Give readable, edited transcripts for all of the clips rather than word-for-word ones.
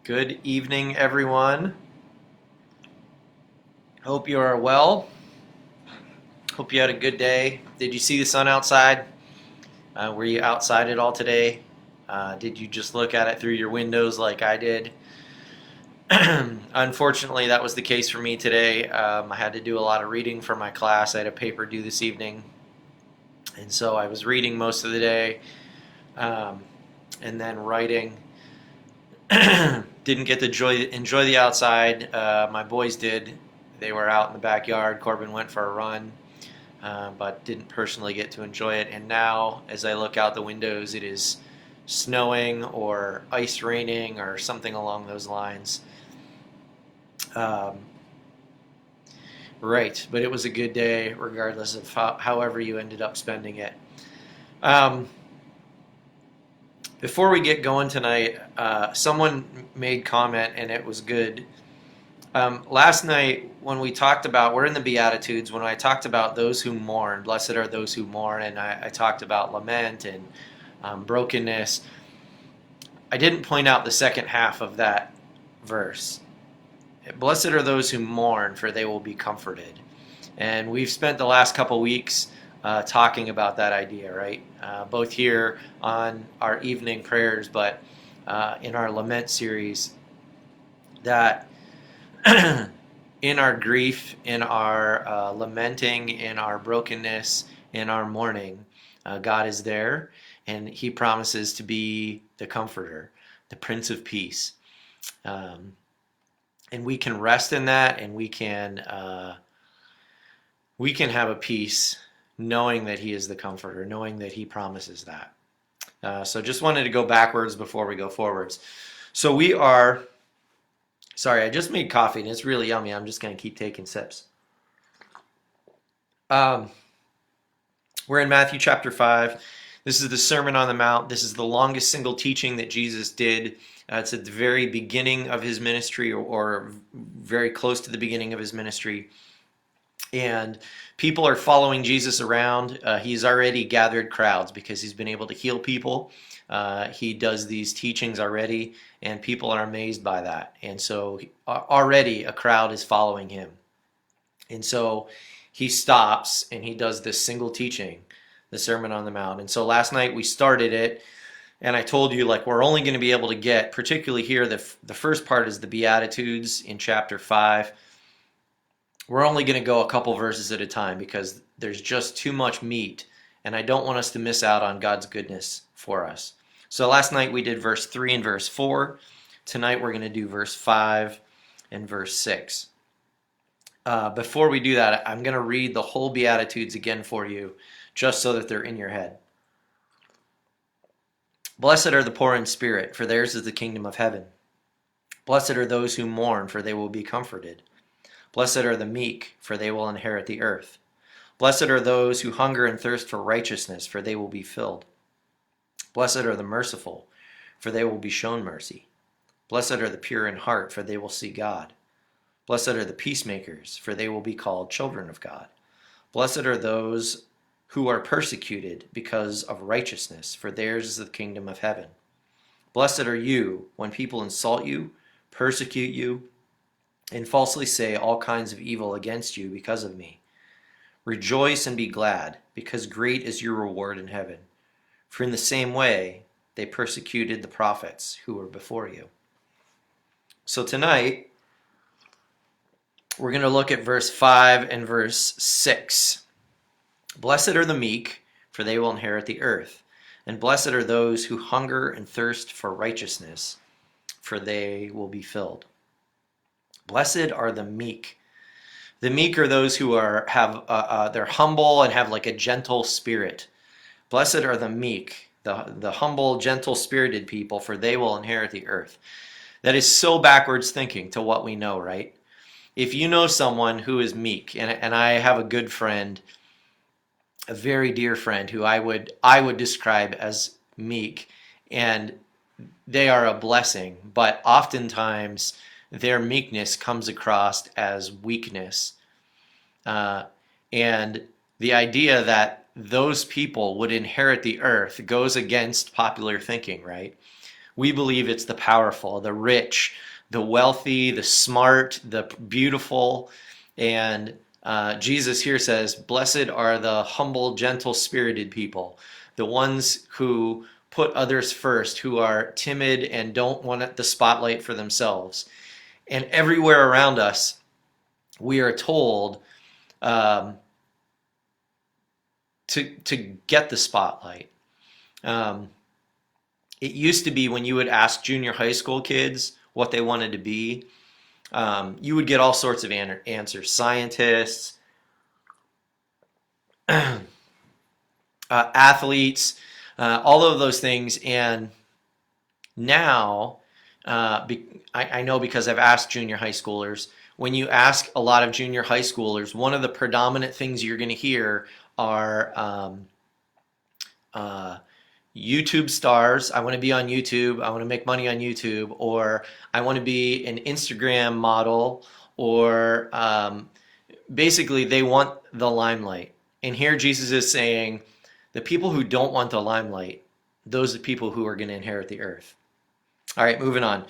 Good evening, everyone. Hope you are well. Hope you had a good day. Did you see the sun outside? Were you outside at all today? Did you just look at it through your windows like I did? Unfortunately, that was the case for me today. I had to do a lot of reading for my class. I had a paper due this evening, and so I was reading most of the day, um, and then writing. Didn't get to enjoy the outside. My boys did. They were out in the backyard. Corbin went for a run, but didn't personally get to enjoy it. And now, as I look out the windows, it is snowing or ice raining or something along those lines. Um, right, but it was a good day, regardless of however you ended up spending it. Um, Before we get going tonight, someone made comment, and it was good. Last night, when we talked about, we're in the Beatitudes, when I talked about those who mourn, blessed are those who mourn, and I talked about lament and brokenness, I didn't point out the second half of that verse. Blessed are those who mourn, for they will be comforted. And we've spent the last couple weeks talking about that idea, right? Both here on our evening prayers, but in our lament series, that in our grief, in our lamenting, in our brokenness, in our mourning, God is there, and He promises to be the Comforter, the Prince of Peace. And we can rest in that, and we can have a peace knowing that He is the Comforter, knowing that He promises that. So just wanted to go backwards before we go forwards. So we are, sorry, I just made coffee and it's really yummy. I'm just going to keep taking sips. We're in Matthew chapter 5. This is the Sermon on the Mount. This is the longest single teaching that Jesus did. It's at the very beginning of His ministry, or very close to the beginning of His ministry. And people are following Jesus around. He's already gathered crowds because He's been able to heal people. He does these teachings already, and people are amazed by that. And so already a crowd is following Him. And so He stops and He does this single teaching, the Sermon on the Mount. And so last night we started it, and I told you, like, we're only going to be able to get, particularly here, the first part is the Beatitudes in chapter 5. We're only going to go a couple verses at a time because there's just too much meat, and I don't want us to miss out on God's goodness for us. So last night we did verse 3 and verse 4. Tonight we're going to do verse 5 and verse 6. Before we do that, I'm going to read the whole Beatitudes again for you, just so that they're in your head. Blessed are the poor in spirit, for theirs is the kingdom of heaven. Blessed are those who mourn, for they will be comforted. Blessed are the meek, for they will inherit the earth. Blessed are those who hunger and thirst for righteousness, for they will be filled. Blessed are the merciful, for they will be shown mercy. Blessed are the pure in heart, for they will see God. Blessed are the peacemakers, for they will be called children of God. Blessed are those who are persecuted because of righteousness, for theirs is the kingdom of heaven. Blessed are you when people insult you, persecute you, and falsely say all kinds of evil against you because of me. Rejoice and be glad, because great is your reward in heaven. For in the same way they persecuted the prophets who were before you. So tonight, we're going to look at verse 5 and verse 6. Blessed are the meek, for they will inherit the earth. And blessed are those who hunger and thirst for righteousness, for they will be filled. Blessed are the meek. The meek are those who they're humble and have like a gentle spirit. Blessed are the meek, the humble, gentle-spirited people, for they will inherit the earth. That is so backwards thinking to what we know, right? If you know someone who is meek, and I have a good friend, a very dear friend, who I would describe as meek, and they are a blessing, but oftentimes their meekness comes across as weakness. And the idea that those people would inherit the earth goes against popular thinking, right? We believe it's the powerful, the rich, the wealthy, the smart, the beautiful. And Jesus here says, blessed are the humble, gentle spirited people, the ones who put others first, who are timid and don't want the spotlight for themselves. And everywhere around us, we are told um, to get the spotlight. Um, it used to be when you would ask junior high school kids what they wanted to be, you would get all sorts of answers: scientists, athletes, all of those things. And now, I know because I've asked junior high schoolers, when you ask a lot of junior high schoolers, one of the predominant things you're going to hear are uh, YouTube stars. I want to be on YouTube. I want to make money on YouTube. Or I want to be an Instagram model. Or basically, they want the limelight. And here Jesus is saying, the people who don't want the limelight, those are the people who are going to inherit the earth. All right, moving on.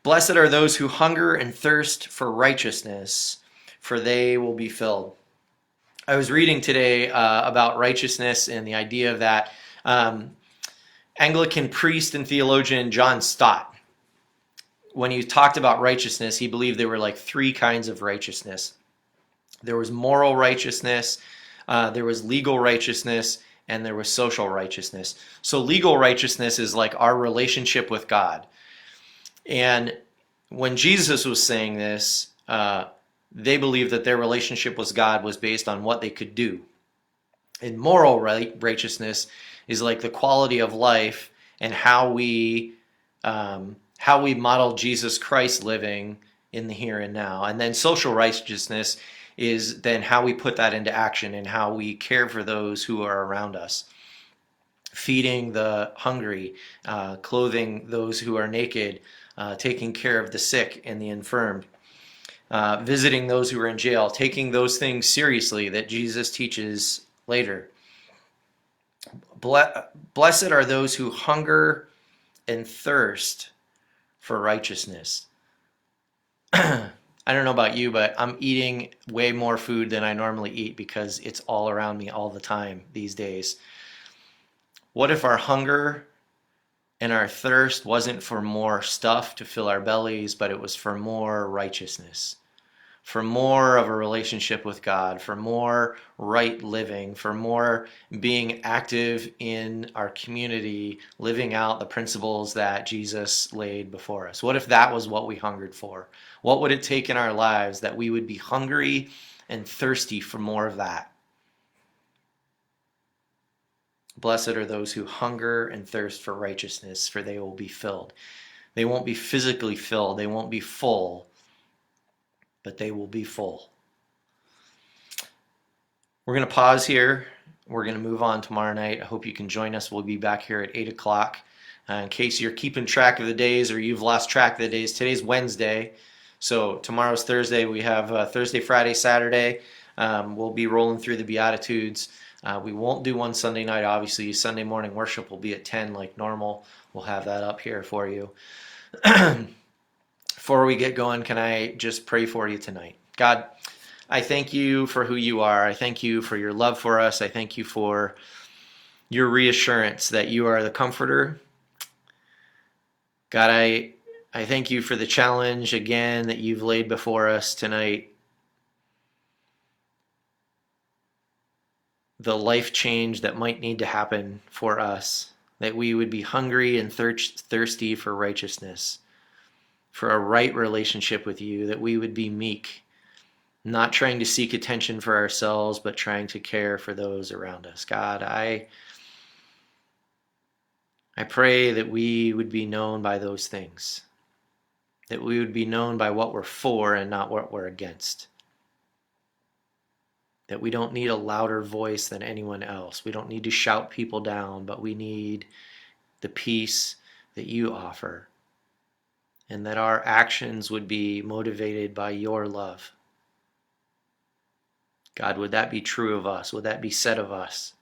Blessed are those who hunger and thirst for righteousness, for they will be filled. I was reading today about righteousness and the idea of that. Anglican priest and theologian John Stott, when he talked about righteousness, he believed there were like three kinds of righteousness. There was moral righteousness, there was legal righteousness, and there was social righteousness. So legal righteousness is like our relationship with God. And when Jesus was saying this, they believed that their relationship with God was based on what they could do. And moral righteousness is like the quality of life and how we model Jesus Christ living in the here and now. And then social righteousness is then how we put that into action and how we care for those who are around us. Feeding the hungry, clothing those who are naked, taking care of the sick and the infirm, visiting those who are in jail, taking those things seriously that Jesus teaches later. Blessed are those who hunger and thirst for righteousness. I don't know about you, but I'm eating way more food than I normally eat because it's all around me all the time these days. What if our hunger and our thirst wasn't for more stuff to fill our bellies, but it was for more righteousness, for more of a relationship with God, for more right living, for more being active in our community, living out the principles that Jesus laid before us? What if that was what we hungered for? What would it take in our lives that we would be hungry and thirsty for more of that? Blessed are those who hunger and thirst for righteousness, for they will be filled. They won't be physically filled, they won't be full, but they will be full. We're going to pause here. We're going to move on tomorrow night. I hope you can join us. We'll be back here at 8 o'clock. In case you're keeping track of the days or you've lost track of the days, today's Wednesday. So tomorrow's Thursday. We have Thursday, Friday, Saturday. We'll be rolling through the Beatitudes. We won't do one Sunday night, obviously. Sunday morning worship will be at 10 like normal. We'll have that up here for you. Before we get going, can I just pray for you tonight? God, I thank you for who you are. I thank you for your love for us. I thank you for your reassurance that you are the comforter. God, I thank you for the challenge again that you've laid before us tonight. The life change that might need to happen for us, that we would be hungry and thirsty for righteousness, for a right relationship with you, that we would be meek, not trying to seek attention for ourselves, but trying to care for those around us. God, I pray that we would be known by those things, that we would be known by what we're for and not what we're against, that we don't need a louder voice than anyone else. We don't need to shout people down, but we need the peace that you offer, and that our actions would be motivated by your love. God, would that be true of us? Would that be said of us?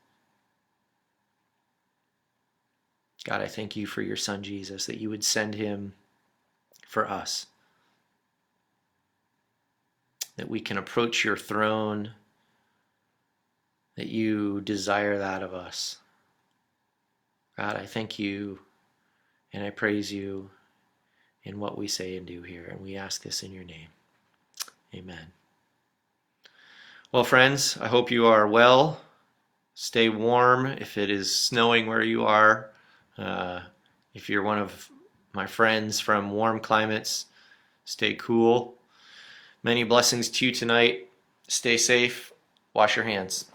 God, I thank you for your Son, Jesus, that you would send him for us, that we can approach your throne, that you desire that of us. God, I thank you and I praise you in what we say and do here, and we ask this in your name. Amen. Well, friends, I hope you are well. Stay warm if it is snowing where you are. If you're one of my friends from warm climates, stay cool. Many blessings to you tonight. Stay safe. Wash your hands.